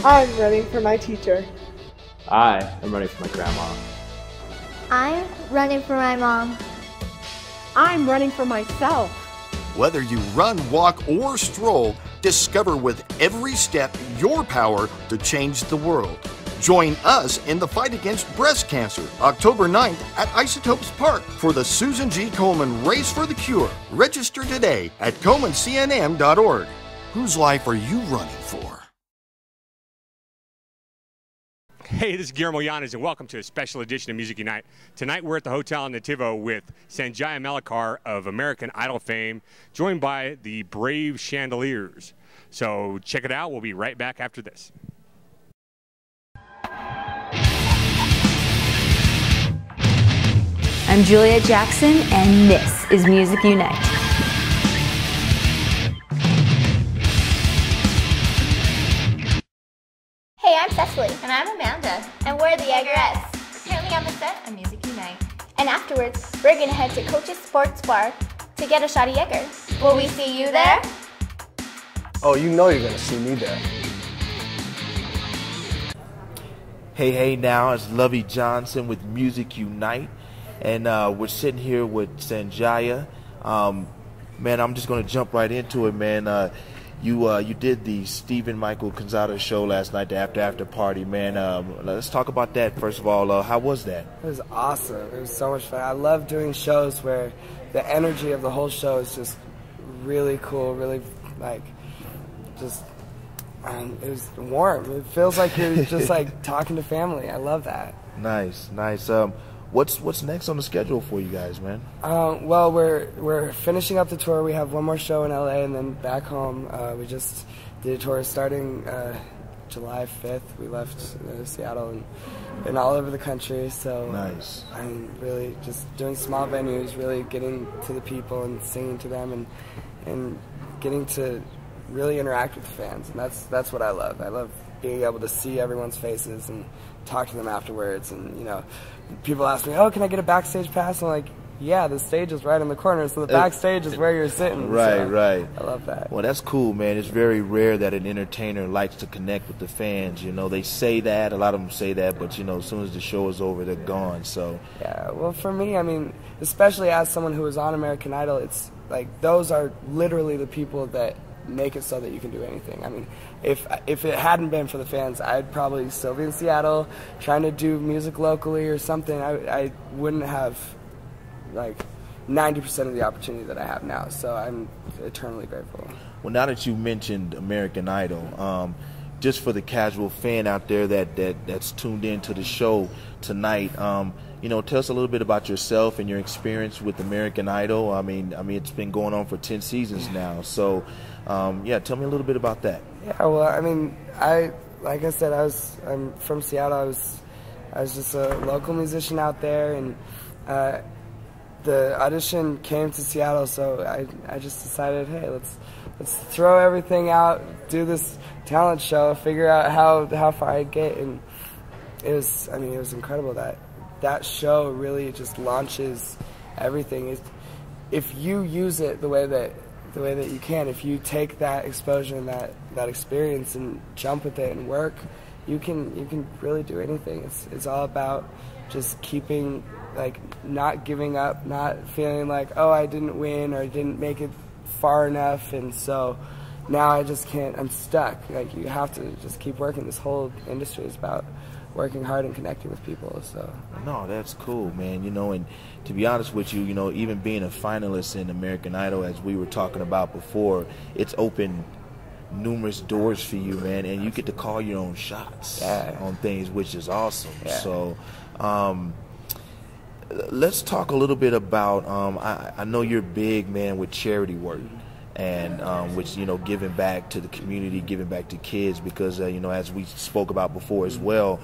I'm running for my teacher. I am running for my grandma. I'm running for my mom. I'm running for myself. Whether you run, walk, or stroll, discover with every step your power to change the world. Join us in the fight against breast cancer, October 9th at Isotopes Park for the Susan G. Komen Race for the Cure. Register today at KomenCNM.org. Whose life are you running for? Hey, this is Guillermo Llanes, and welcome to a special edition of Music Unite. Tonight we're at the Hotel Nativo with Sanjaya Malakar of American Idol fame, joined by the Brave Chandeliers. So check it out. We'll be right back after this. I'm Julia Jackson, and this is Music Unite. Hey, I'm Cecily. And I'm Amanda. And we're the Eggerettes. Currently on the set of Music Unite. And afterwards, we're going to head to Coach's Sports Bar to get a shot of Egger. Will we see you there? Oh, you know you're going to see me there. Hey, now, it's Lovie Johnson with Music Unite. And we're sitting here with Sanjaya. Man, I'm just going to jump right into it, man. You did the Stephen Michael Gonzalez show last night, the after party, man. Let's talk about that, first of all. How was that? It was awesome. It was so much fun. I love doing shows where the energy of the whole show is just really cool, really, like, just, it was warm. It feels like you're just, like, talking to family. I love that. Nice. What's next on the schedule for you guys, man? Well, we're finishing up the tour. We have one more show in LA and then back home. We just did a tour starting July 5th. We left Seattle and been all over the country. So nice. I'm really just doing small venues, really getting to the people and singing to them and getting to really interact with the fans. And that's what I love. I love being able to see everyone's faces and talk to them afterwards. And, you know, people ask me, oh, can I get a backstage pass? I'm like, yeah, the stage is right in the corner, so the backstage is where you're sitting. Right. I love that. Well, that's cool, man. It's very rare that an entertainer likes to connect with the fans. You know, they say that, a lot of them say that, but, you know, as soon as the show is over, they're gone, so. Yeah, well, for me, I mean, especially as someone who was on American Idol, it's like those are literally the people that make it so that you can do anything. I mean, if it hadn't been for the fans, I'd probably still be in Seattle trying to do music locally or something. I wouldn't have like 90% of the opportunity that I have now, so I'm eternally grateful. Well, now that you mentioned American Idol, just for the casual fan out there that's tuned in to the show tonight, you know, tell us a little bit about yourself and your experience with American Idol. I mean, it's been going on for 10 seasons now, so yeah, tell me a little bit about that. Yeah, well, I mean, like I said, I'm from Seattle. I was just a local musician out there, and the audition came to Seattle, so I just decided, hey, let's throw everything out, do this talent show, figure out how far I'd get, and it was incredible. That show really just launches everything. If you use it the way that you can, if you take that exposure and that experience and jump with it and work, you can really do anything. It's all about just keeping, like, not giving up, not feeling like, oh, I didn't win or I didn't make it far enough, and so now I just can't, I'm stuck. Like, you have to just keep working. This whole industry is about working hard and connecting with people. So no, that's cool, man. You know, and to be honest with you, you know, even being a finalist in American Idol, as we were talking about before, it's opened numerous doors for you, man, and you get to call your own shots on things, which is awesome. So let's talk a little bit about I know you're big, man, with charity work, and which, you know, giving back to the community, giving back to kids, because you know, as we spoke about before as well,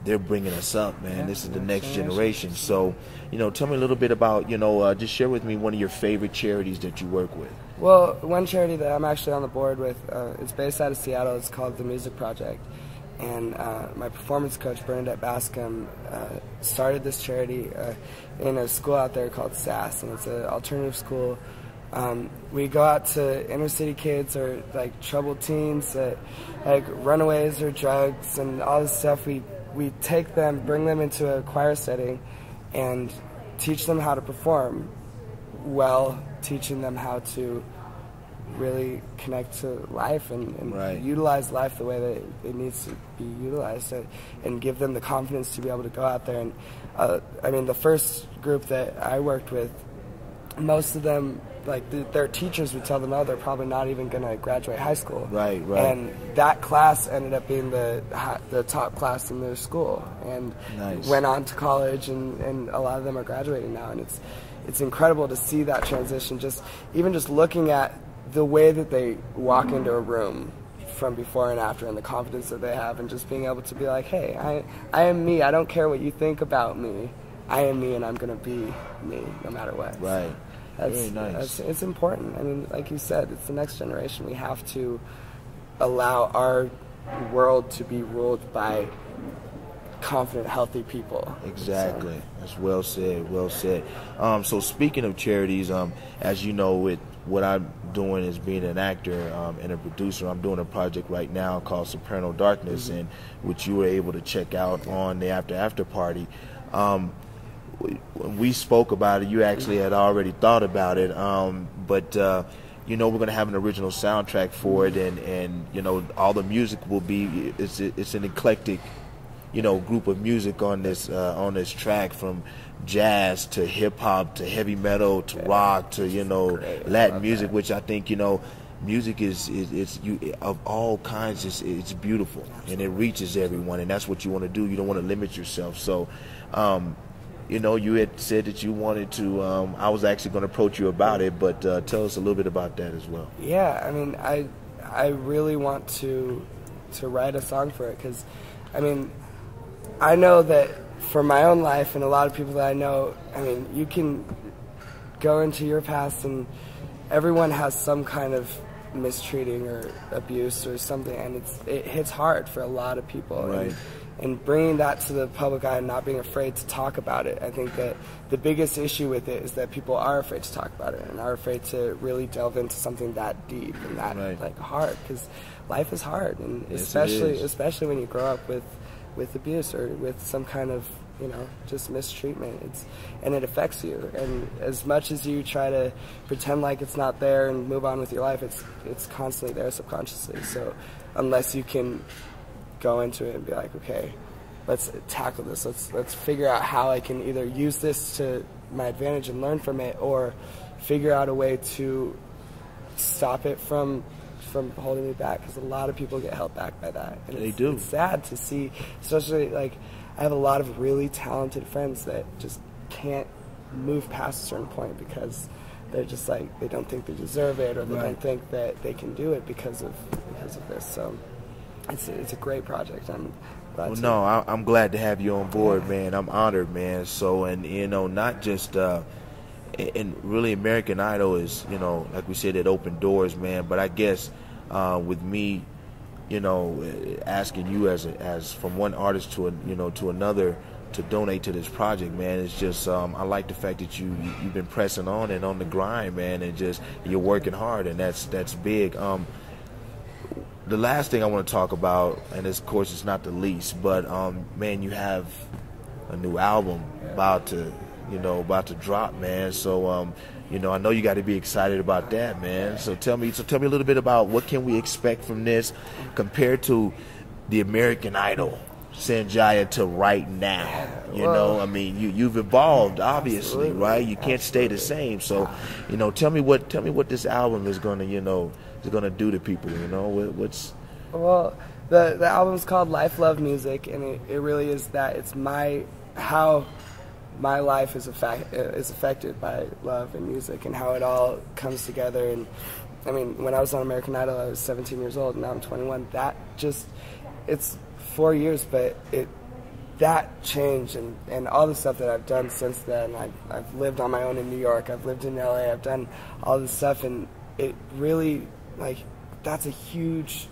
they're bringing us up, man. This is the next generation. So, you know, tell me a little bit about, you know, just share with me one of your favorite charities that you work with. Well, one charity that I'm actually on the board with, it's based out of Seattle. It's called The Music Project. And my performance coach, Bernadette Bascom, started this charity in a school out there called SAS, and it's an alternative school We go out to inner city kids or like troubled teens, like runaways or drugs and all this stuff. We take them, bring them into a choir setting, and teach them how to perform well, teaching them how to really connect to life and utilize life the way that it needs to be utilized, and give them the confidence to be able to go out there. And I mean, the first group that I worked with, most of them, like their teachers would tell them, oh, they're probably not even going to graduate high school. Right. And that class ended up being the top class in their school, and went on to college, and a lot of them are graduating now. And it's incredible to see that transition. Even just looking at the way that they walk into a room from before and after, and the confidence that they have, and just being able to be like, hey, I am me. I don't care what you think about me. I am me, and I'm going to be me no matter what. Right. Very nice. It's important. I mean, like you said, it's the next generation. We have to allow our world to be ruled by confident, healthy people. Exactly. So. That's well said. Well said. So speaking of charities, as you know, what I'm doing is being an actor and a producer. I'm doing a project right now called Soprano Darkness, and which you were able to check out on the After Party. When we spoke about it, you actually had already thought about it, but you know, we're going to have an original soundtrack for it, and you know, all the music will be, it's an eclectic, you know, group of music on this track, from jazz to hip hop to heavy metal to rock to, you know, Latin music, which I think, you know, music is of all kinds. It's beautiful, and it reaches everyone, and that's what you want to do. You don't want to limit yourself. So you know, you had said that you wanted to, I was actually going to approach you about it, but tell us a little bit about that as well. Yeah, I mean, I really want to write a song for it, because, I mean, I know that for my own life and a lot of people that I know, I mean, you can go into your past and everyone has some kind of mistreating or abuse or something, and it hits hard for a lot of people. Right. And bringing that to the public eye and not being afraid to talk about it, I think that the biggest issue with it is that people are afraid to talk about it and are afraid to really delve into something that deep and that like hard, because life is hard, and yes, especially when you grow up with abuse or with some kind of, you know, just mistreatment. And it affects you. And as much as you try to pretend like it's not there and move on with your life, it's constantly there subconsciously. So unless you can go into it and be like, okay, let's tackle this. Let's figure out how I can either use this to my advantage and learn from it, or figure out a way to stop it from holding me back, because a lot of people get held back by that. And they do. It's sad to see, especially, like, I have a lot of really talented friends that just can't move past a certain point because they're just like, they don't think they deserve it, or they don't think that they can do it because of this. So it's a great project. I'm glad to. No, I'm glad to have you on board, man. I'm honored, man. So, and you know, not just and really American Idol is, you know, like we said, it opened doors, man. But I guess with me, you know, asking you as from one artist to another to donate to this project, man, it's just I like the fact that you've been pressing on and on the grind, man, and just you're working hard, and that's big. The last thing I want to talk about, and of course it's not the least, but man, you have a new album about to drop, man. So you know, I know you got to be excited about that, man. So tell me a little bit about what can we expect from this compared to the American Idol Sanjaya to right now. You know, I mean, you've evolved, obviously, right? You can't stay the same. So, you know, tell me what this album is gonna, you know, do to people. You know, what's the album's called Life, Love, Music, and it really is that. It's how my life is affected by love and music, and how it all comes together. And I mean, when I was on American Idol, I was 17 years old, and now I'm 21. It's 4 years, but that changed, and all the stuff that I've done since then. I've lived on my own in New York. I've lived in LA. I've done all this stuff, and it really, like, that's a huge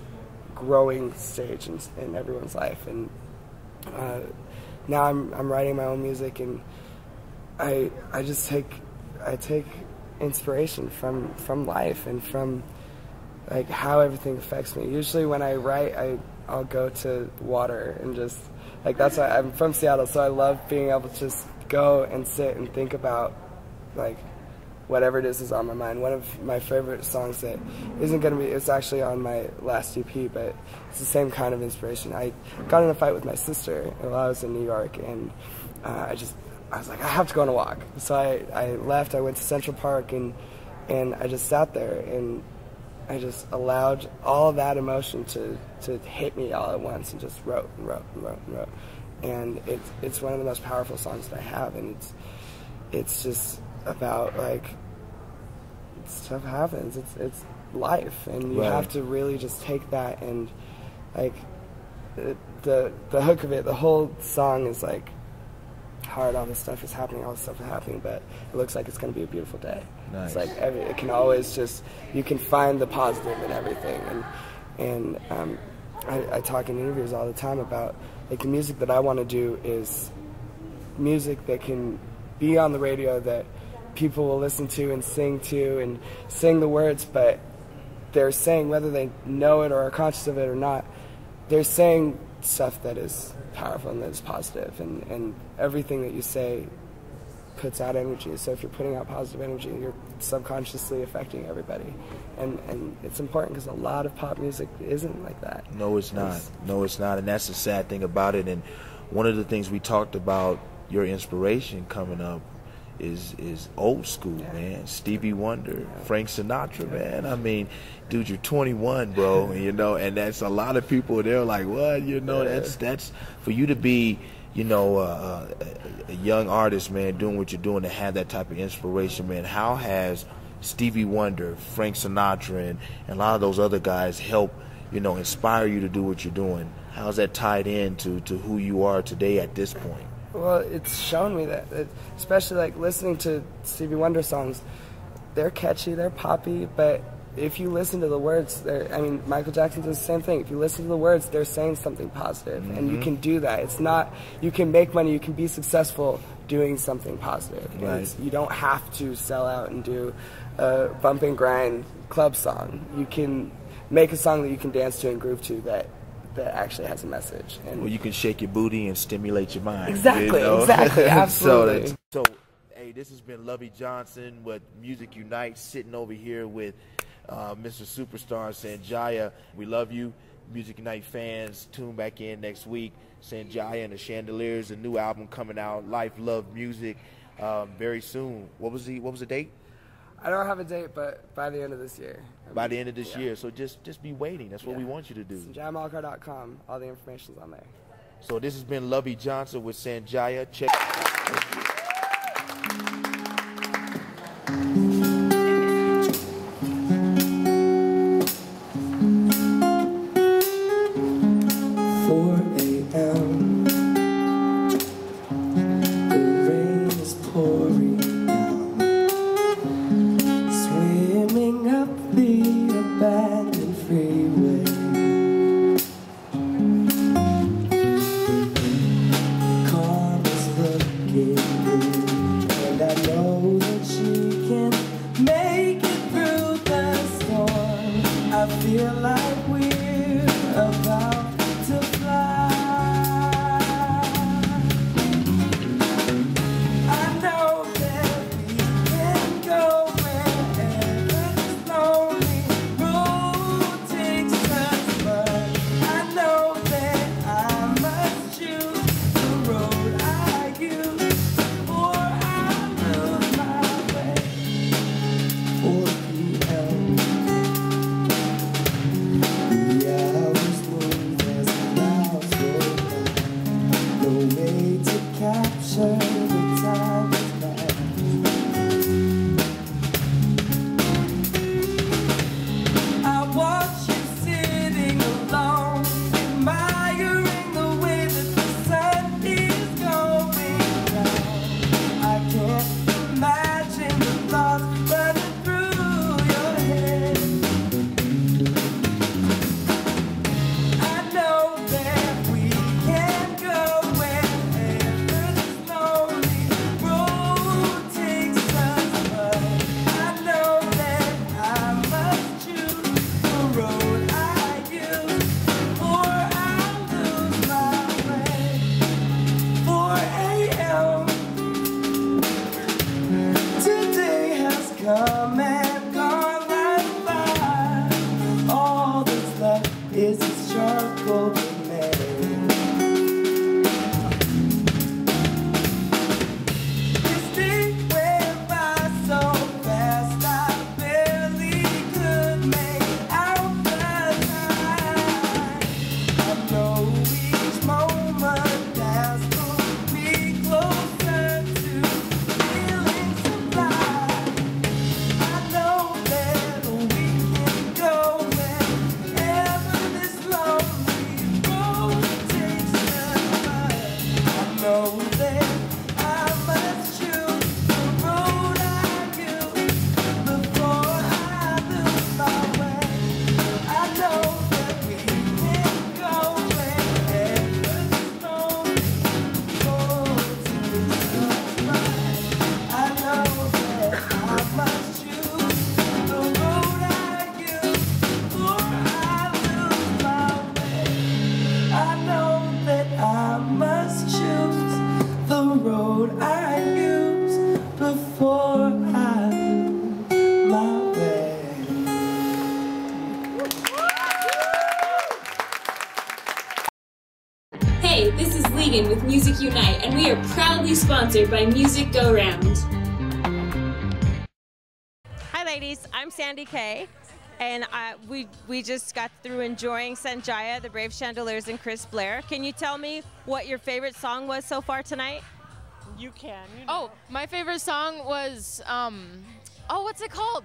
growing stage in everyone's life. And now I'm writing my own music, and I take inspiration from life and from like how everything affects me. Usually when I write, I'll go to water and just like that's why I'm from Seattle, so I love being able to just go and sit and think about like whatever it is on my mind. One of my favorite songs that isn't going to be, it's actually on my last EP, but it's the same kind of inspiration. I got in a fight with my sister while I was in New York, and I was like, I have to go on a walk. So I left, I went to Central Park, and I just sat there, and I just allowed all that emotion to hit me all at once, and just wrote and wrote and wrote and wrote. And it's one of the most powerful songs that I have, and it's just about like stuff happens. It's life, and you have to really just take that and like the hook of it. The whole song is like hard. All this stuff is happening. All this stuff is happening, but it looks like it's going to be a beautiful day. Nice. It's like it can always just you can find the positive in everything. And I talk in interviews all the time about like the music that I want to do is music that can be on the radio that people will listen to and sing the words, but they're saying, whether they know it or are conscious of it or not, they're saying stuff that is powerful and that is positive, and everything that you say puts out energy. So if you're putting out positive energy, you're subconsciously affecting everybody, and it's important because a lot of pop music isn't like that. No, it's not. No, it's not, and that's the sad thing about it. And one of the things we talked about, your inspiration coming up, is old school, man. Stevie Wonder, Frank Sinatra, man. I mean, dude, you're 21, bro, you know, and that's a lot of people. They're like, what, you know? That's for you to be, you know, a young artist, man, doing what you're doing, to have that type of inspiration, man. How has Stevie Wonder, Frank Sinatra, and a lot of those other guys help, you know, inspire you to do what you're doing? How's that tied into who you are today at this point? Well, it's shown me that, especially like listening to Stevie Wonder songs, they're catchy, they're poppy, but if you listen to the words, I mean, Michael Jackson does the same thing. If you listen to the words, they're saying something positive, and you can do that. It's not, you can make money, you can be successful doing something positive. Right. You don't have to sell out and do a bump and grind club song. You can make a song that you can dance to and groove to that actually has a message. And well, you can shake your booty and stimulate your mind. Exactly, you know? Exactly, absolutely. So, hey, this has been Lovie Johnson with Music Unite, sitting over here with Mr. Superstar Sanjaya. We love you, Music Unite fans. Tune back in next week. Sanjaya and the Chandeliers, a new album coming out, Life, Love, Music, very soon. What was the date? I don't have a date, but by the end of this year. By the end of this year. So just be waiting. That's what we want you to do. SanjayaMalakar.com. All the information's on there. So this has been Lovie Johnson with Sanjaya. Check. Feel like we're about to fly. road I use before I lose my way. Hey, this is Legan with Music Unite, and we are proudly sponsored by Music Go Round. Hi ladies, I'm Sandy Kay, and we just got through enjoying Sanjaya, the Brave Chandeliers, and Chris Blair. Can you tell me what your favorite song was so far tonight? You can. You know. Oh, my favorite song was, oh, what's it called?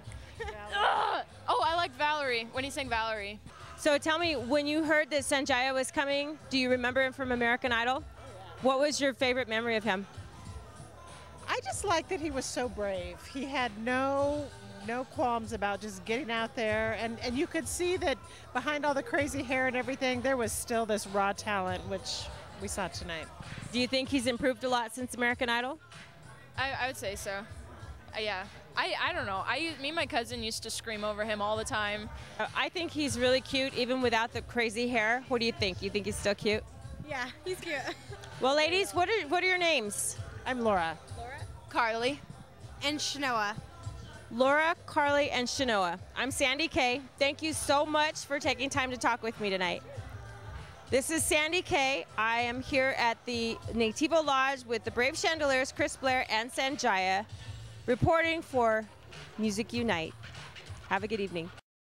Oh, I liked Valerie, when he sang Valerie. So tell me, when you heard that Sanjaya was coming, do you remember him from American Idol? What was your favorite memory of him? I just liked that he was so brave. He had no qualms about just getting out there, and you could see that behind all the crazy hair and everything, there was still this raw talent, which we saw tonight. Do you think he's improved a lot since American Idol? I would say so. Yeah. I don't know. Me and my cousin used to scream over him all the time. I think he's really cute, even without the crazy hair. What do you think? You think he's still cute? Yeah, he's cute. Well, ladies, what are your names? I'm Laura. Laura? Carly. And Shanoa. Laura, Carly, and Shanoa. I'm Sandy Kay. Thank you so much for taking time to talk with me tonight. This is Sandy Kay. I am here at the Nativo Lodge with the Brave Chandeliers, Chris Blair, and Sanjaya, reporting for Music Unite. Have a good evening.